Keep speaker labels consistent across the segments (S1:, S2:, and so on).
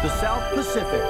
S1: the South Pacific.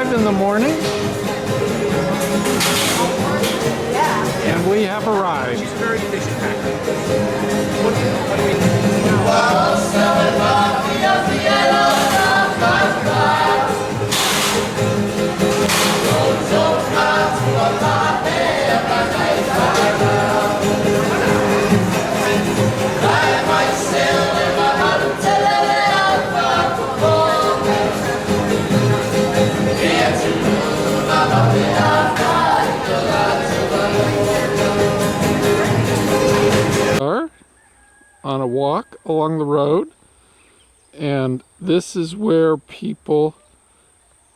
S2: In the morning, and we have arrived.
S3: She's very efficient hacker. What do we
S2: on a walk along the road, and this is where people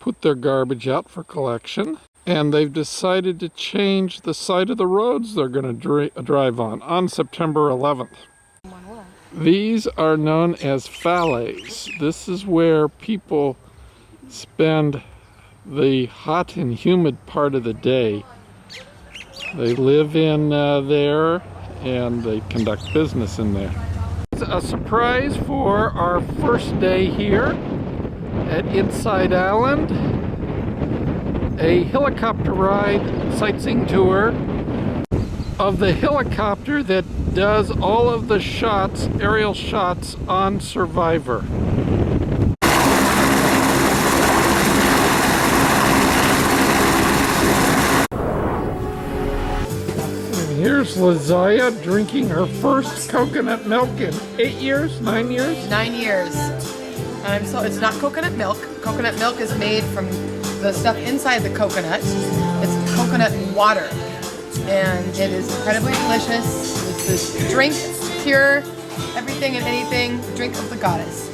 S2: put their garbage out for collection, and they've decided to change the side of the roads they're going to drive on September 11th. These are known as fallets. This is where people spend the hot and humid part of the day. They live in there, and they conduct business in there. It's a surprise for our first day here at Inside Island. A helicopter ride sightseeing tour of the helicopter that does all of the shots, aerial shots on Survivor. Here's Lazaya drinking her first coconut milk in 8 years, 9 years?
S4: 9 years. It's not coconut milk. Coconut milk is made from the stuff inside the coconut. It's coconut water. And it is incredibly delicious. It's this drink, cure, everything and anything, drink of the goddess.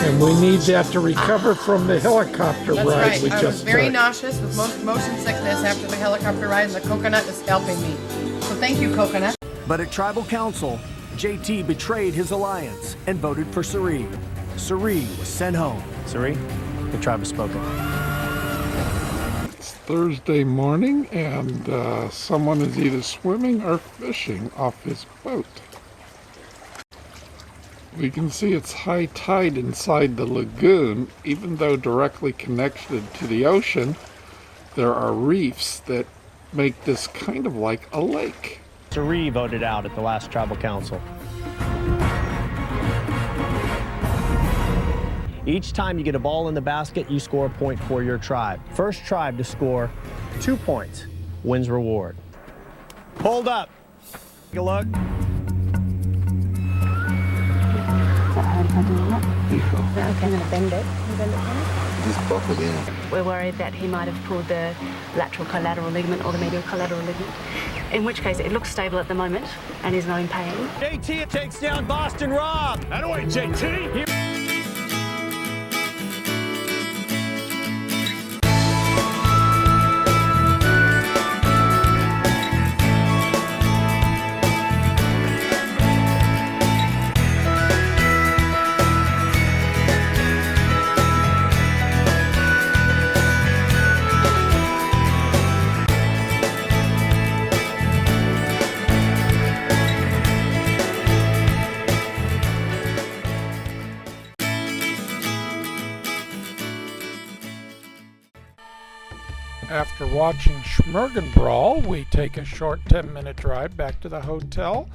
S2: And we need that to recover from the helicopter
S4: That's
S2: ride
S4: right.
S2: we
S4: I
S2: just
S4: was very
S2: took.
S4: nauseous with motion sickness after the helicopter ride, and the coconut is helping me. So thank you, coconut.
S1: But at Tribal Council, JT betrayed his alliance and voted for Suri. Suri was sent home.
S5: Suri, the tribe has spoken.
S2: It's Thursday morning, and someone is either swimming or fishing off his boat. We can see it's high tide inside the lagoon. Even though directly connected to the ocean, there are reefs that make this kind of like a lake.
S5: Suri voted out at the last tribal council. Each time you get a ball in the basket, you score a point for your tribe. First tribe to score 2 points wins reward. Hold up. Take a look.
S6: Okay, I'm going to bend it.
S7: Just buckle in.
S6: We're worried that he might have pulled the lateral collateral ligament or the medial collateral ligament, in which case it looks stable at the moment and he's not in pain.
S5: JT takes down Boston Rob. Attaboy, JT.
S2: watching Schmergenbrawl, we take a short 10-minute drive back to the hotel,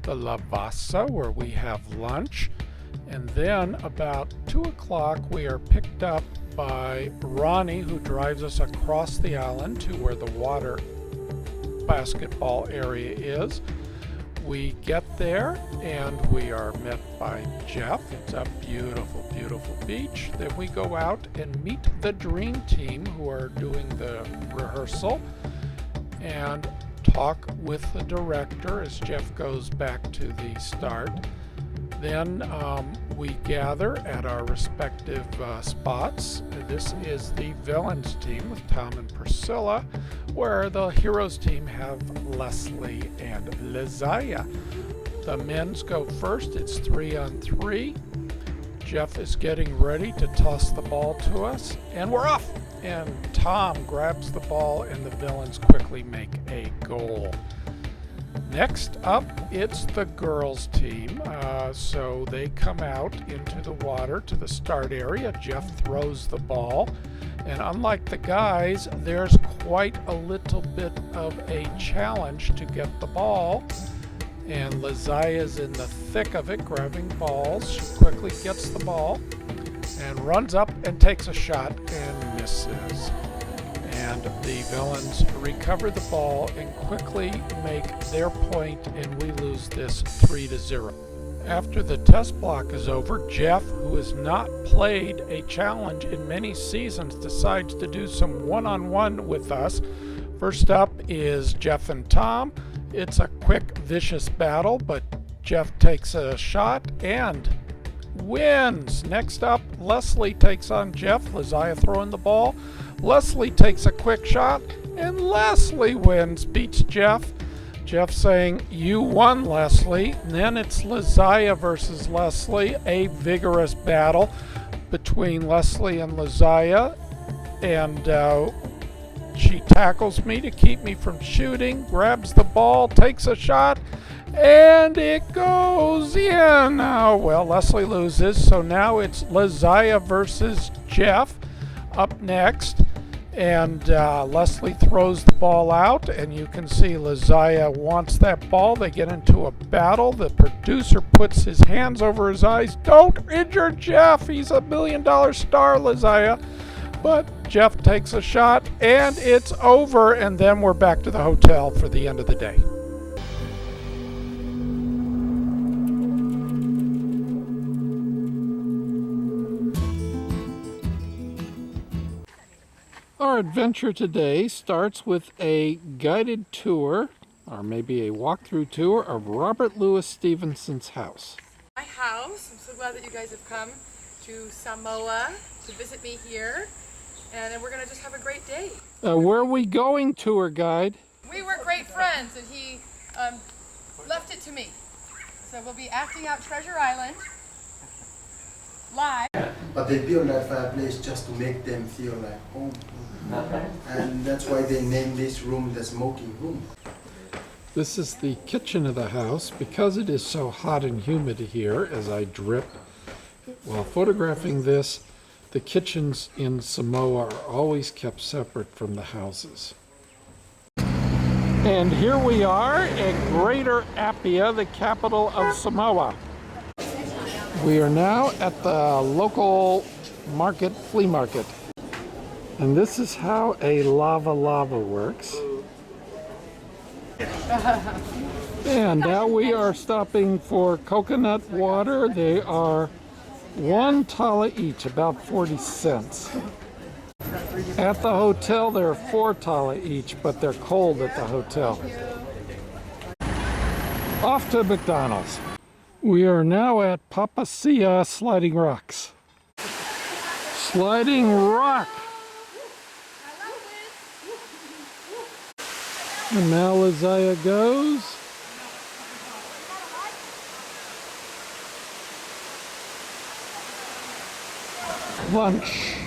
S2: the Lavassa, where we have lunch. And then about 2 o'clock, we are picked up by Ronnie, who drives us across the island to where the water basketball area is. We get there and we are met by Jeff. It's a beautiful, beautiful beach. Then we go out and meet the Dream Team, who are doing the rehearsal, and talk with the director as Jeff goes back to the start. Then we gather at our respective spots. This is the villains team with Tom and Priscilla, where the heroes team have Leslie and Lizaya. The men's go first. It's 3-on-3. Jeff is getting ready to toss the ball to us, and we're off. And Tom grabs the ball, and the villains quickly make a goal. Next up, it's the girls' team. So they come out into the water to the start area. Jeff throws the ball. And unlike the guys, there's quite a little bit of a challenge to get the ball. And Lizaya's in the thick of it, grabbing balls. She quickly gets the ball and runs up and takes a shot and misses. And the villains recover the ball and quickly make their point, and we lose this 3-0. After the test block is over, Jeff, who has not played a challenge in many seasons, decides to do some one-on-one with us. First up is Jeff and Tom. It's a quick, vicious battle, but Jeff takes a shot and wins. Next up, Leslie takes on Jeff. Lizaya throwing the ball. Leslie takes a quick shot, and Leslie wins, beats Jeff. Jeff saying, "You won, Leslie." And then it's Lizaya versus Leslie, a vigorous battle between Leslie and Lizaya. And she tackles me to keep me from shooting, grabs the ball, takes a shot, and it goes in. Oh, well, Leslie loses, so now it's Lizaya versus Jeff up next. And Leslie throws the ball out, and you can see Lizaya wants that ball. They get into a battle. The producer puts his hands over his eyes. "Don't injure Jeff. He's $1 million star, Lizaya." But Jeff takes a shot, and it's over. And then we're back to the hotel for the end of the day. Our adventure today starts with a guided tour, or maybe a walkthrough tour, of Robert Louis Stevenson's house.
S4: My house. I'm so glad that you guys have come to Samoa to visit me here, and we're gonna just have a great day.
S2: Where are we going, tour guide?
S4: We were great friends, and he left it to me. So we'll be acting out Treasure Island live.
S8: But they built that fireplace just to make them feel like home. And that's why they named this room the smoking room.
S2: This is the kitchen of the house. Because it is so hot and humid here as I drip while photographing this, the kitchens in Samoa are always kept separate from the houses. And here we are at Greater Apia, the capital of Samoa. We are now at the local market, flea market. And this is how a lava works. And now we are stopping for coconut water. They are $1 each, about 40 cents. At the hotel, they're $4 each, but they're cold at the hotel. Off to McDonald's. We are now at Papasia Sliding Rocks. Sliding Rock! And now Lizaya goes. Lunch.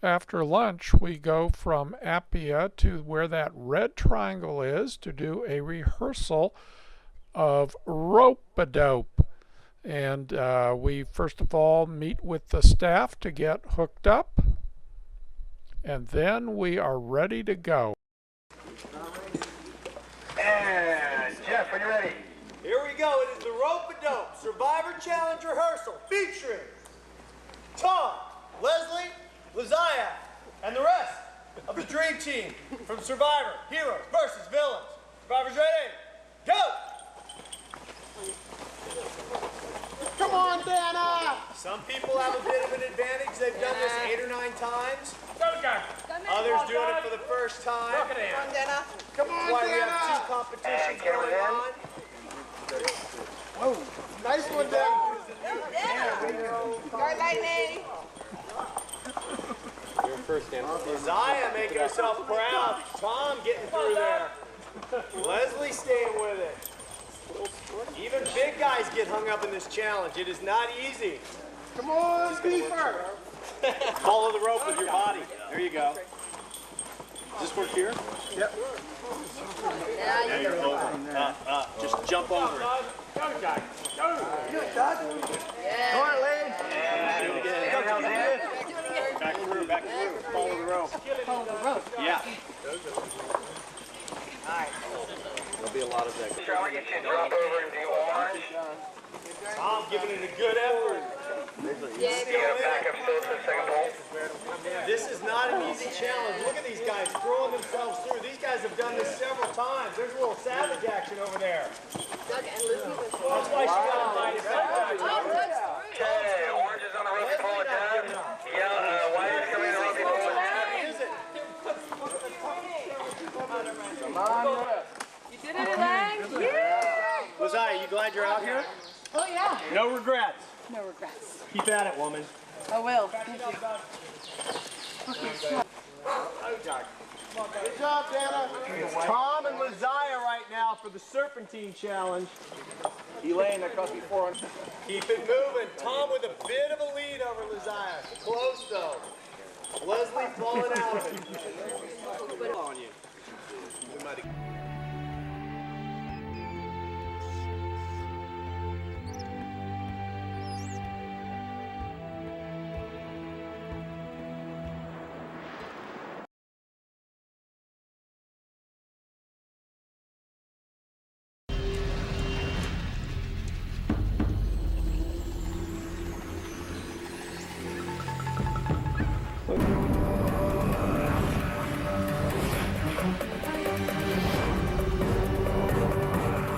S2: After lunch, we go from Apia to where that red triangle is to do a rehearsal of rope-a-dope. And we first of all meet with the staff to get hooked up. And then we are ready to go.
S3: And Jeff, are you ready?
S9: Here we go. It is the Rope-a-Dope Survivor Challenge rehearsal featuring Tom, Leslie, Liziah, and the rest of the Dream Team from Survivor, Heroes versus Villains. Survivors ready? Go!
S3: Come on, Dana!
S9: Some people have a bit of an advantage. They've done this 8 or 9 times.
S3: Go, guys!
S9: Others doing it for the first time.
S3: Come on, Dana! Come on,
S9: That's why we
S3: Dana!
S9: have 2 competitions going on.
S3: Whoa, nice one, Dana!
S4: Go, Lightning!
S9: Liziah making herself proud. Tom getting through there. Leslie staying with it. Even big guys get hung up in this challenge. It is not easy.
S3: Come on, Beaver!
S9: Follow the rope with your body. There you go. Does this work here?
S3: Yep.
S9: Yeah, you're over. Just jump over it.
S3: Go, guys! Go! Good, Doug!
S4: Yeah.
S3: Come on, Lane!
S9: Yeah, do it again. Back through, back through. Follow the rope.
S4: Follow the rope.
S9: Yeah. There'll be a lot of that.
S3: Shall we get you drop over and do orange?
S9: Tom giving it a good effort.
S3: Back up still to the second pole.
S9: This is not an easy challenge. Look at these guys throwing themselves through. These guys have done this several times. There's a little savage action over there. That's why she got invited back.
S3: Okay, orange is on the rope, you pull it down. Yeah, white is coming on the rope, you pull it down. Come on,
S4: You did it, Lang! Yeah!
S9: Liziah, you glad you're out here?
S4: Oh, yeah.
S9: No regrets.
S4: No regrets.
S9: Keep at it, woman.
S4: I will. Thank you.
S3: Good job, Dana!
S9: Tom and Liziah right now for the Serpentine Challenge.
S3: Elaine, that cost me 400.
S9: Keep it moving. Tom with a bit of a lead over Liziah. Close though. Leslie falling out of it. On you. We might have...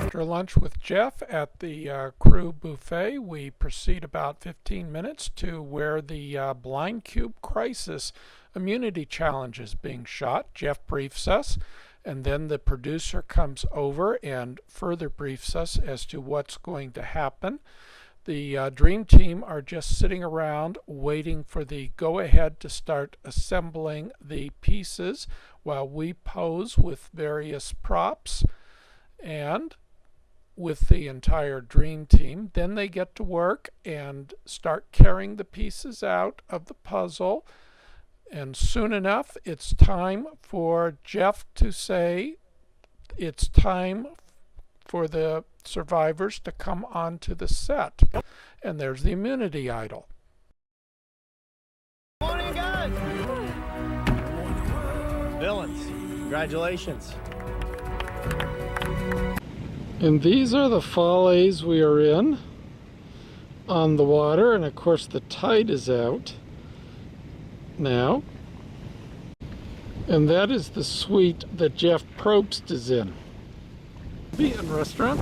S2: After lunch with Jeff at the crew buffet, we proceed about 15 minutes to where the Blind Cube Crisis Immunity Challenge is being shot. Jeff briefs us, and then the producer comes over and further briefs us as to what's going to happen. The Dream Team are just sitting around waiting for the go-ahead to start assembling the pieces while we pose with various props and with the entire Dream Team. Then they get to work and start carrying the pieces out of the puzzle. And soon enough, it's time for Jeff to say it's time for the survivors to come onto the set. And there's the immunity idol.
S5: Good morning, guys. Villains, congratulations.
S2: And these are the follies we are in on the water, and of course the tide is out now. And that is the suite that Jeff Probst is in. Bean restaurant.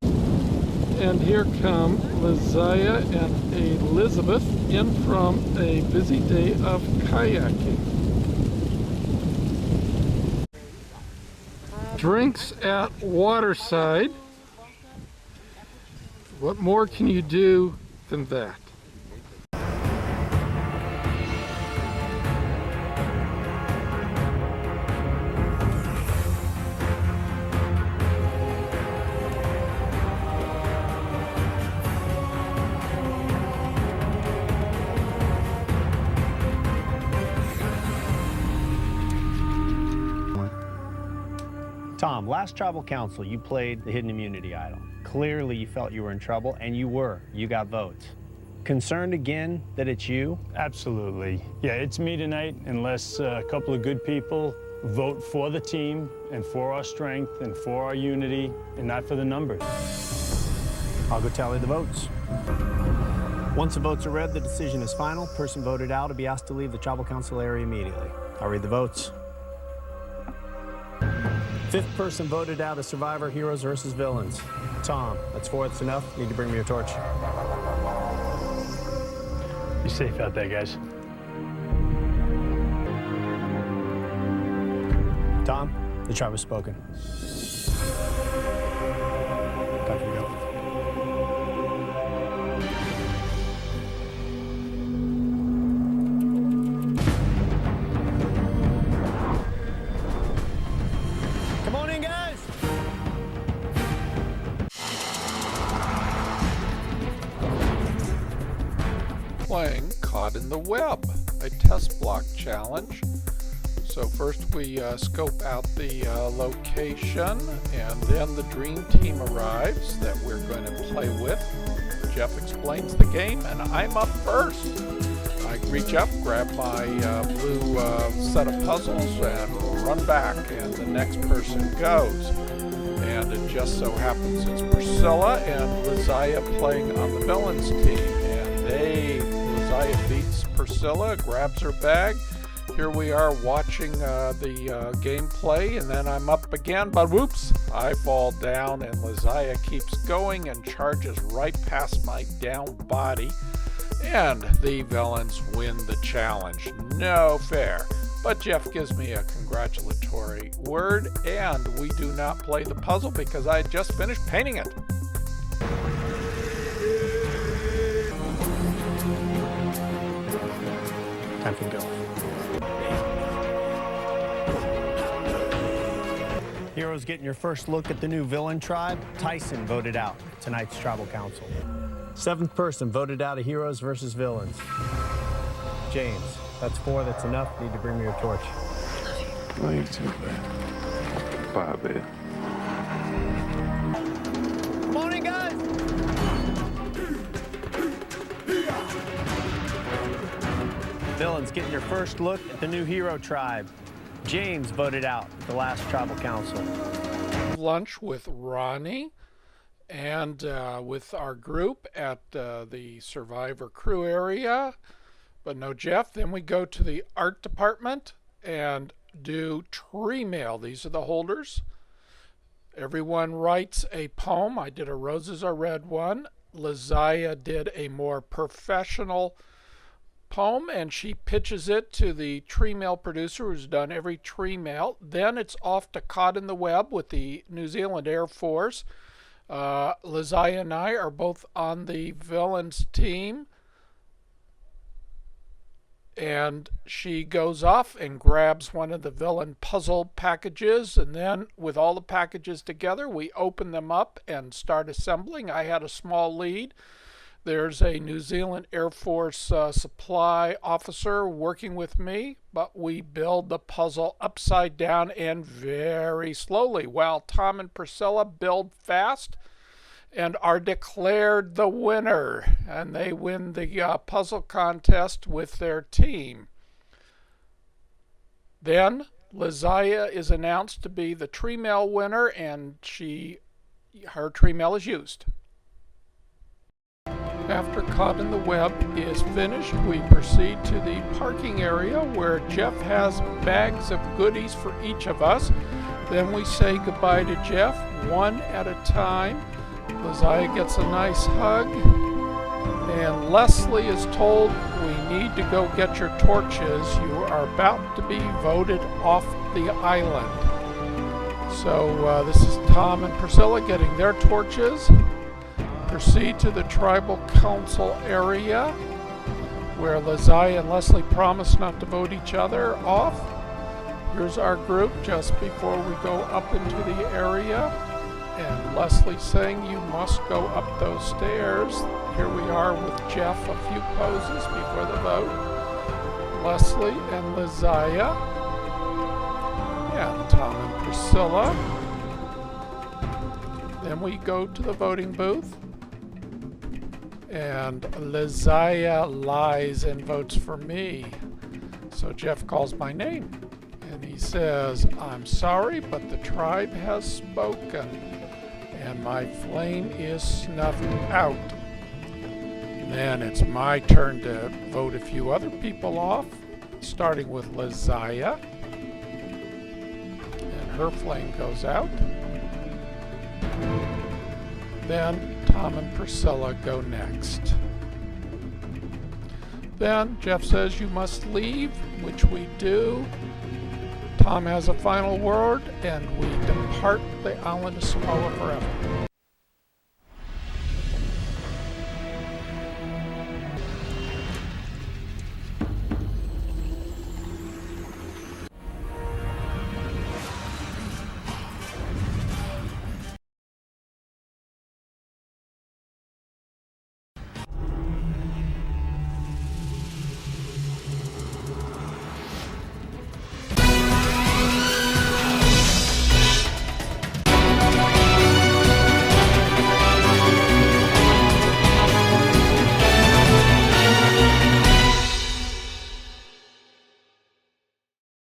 S2: And here come Liziah and Elizabeth in from a busy day of kayaking. Drinks at waterside. What more can you do than that?
S5: Tom, last tribal council, you played the hidden immunity idol. Clearly you felt you were in trouble, and you were. You got votes. Concerned again that it's you?
S10: Absolutely. Yeah, it's me tonight unless a couple of good people vote for the team and for our strength and for our unity and not for the numbers.
S5: I'll go tally the votes. Once the votes are read, the decision is final. Person voted out will be asked to leave the tribal council area immediately. I'll read the votes. Fifth person voted out as survivor, heroes versus villains. Tom, that's 4. That's enough. Need to bring me your torch.
S10: Be safe out there, guys.
S5: Tom, the tribe has spoken. Time for you to go. Come on in, guys.
S2: Playing Caught in the Web, a test block challenge. So first we scope out the location, and then the dream team arrives that we're going to play with. Jeff explains the game, and I'm up first. I reach up, grab my blue set of puzzles, and run back, and the next person goes. And it just so happens it's Priscilla and Liziah playing on the villains team, and Liziah beats Priscilla, grabs her bag. Here we are watching the gameplay, and then I'm up again, but whoops, I fall down, and Liziah keeps going and charges right past my down body, and the villains win the challenge. No fair. But Jeff gives me a congratulatory word, and we do not play the puzzle because I just finished painting it.
S5: Time for go. Heroes getting your first look at the new villain tribe. Tyson voted out tonight's tribal council. 7th person voted out of heroes versus villains. James, that's 4. That's enough. Need to bring me your torch.
S7: Oh, you too, man. Bye, babe.
S5: Come on in, guys. Villains getting your first look at the new hero tribe. James voted out at the last tribal council.
S2: Lunch with Ronnie and with our group at the Survivor crew area, but no Jeff. Then we go to the art department and do tree mail. These are the holders. Everyone writes a poem. I did a Roses Are Red one. Liziah did a more professional poem, and she pitches it to the tree mail producer who's done every tree mail. Then it's off to Caught in the Web with the New Zealand Air Force. Liziah and I are both on the villains team, and she goes off and grabs one of the villain puzzle packages, and then with all the packages together we open them up and start assembling. I had a small lead. There's a New Zealand Air Force supply officer working with me, but we build the puzzle upside down and very slowly, while Tom and Priscilla build fast and are declared the winner. And they win the puzzle contest with their team. Then Liziah is announced to be the tree mail winner, and her tree mail is used. After Caught in the Web is finished, we proceed to the parking area where Jeff has bags of goodies for each of us. Then we say goodbye to Jeff one at a time. Liziah gets a nice hug, and Leslie is told, we need to go get your torches. You are about to be voted off the island. So this is Tom and Priscilla getting their torches. Proceed to the tribal council area where Liziah and Leslie promise not to vote each other off. Here's our group just before we go up into the area, and Leslie saying you must go up those stairs. Here we are with Jeff, a few poses before the vote. Leslie and Liziah and Tom and Priscilla. Then we go to the voting booth, And Lizaya lies and votes for me. So Jeff calls my name and he says, "I'm sorry, but the tribe has spoken and my flame is snuffed out." Then it's my turn to vote a few other people off, starting with Lizaya. And her flame goes out. Then Tom and Priscilla go next. Then Jeff says you must leave, which we do. Tom has a final word, and we depart the island of Samoa forever.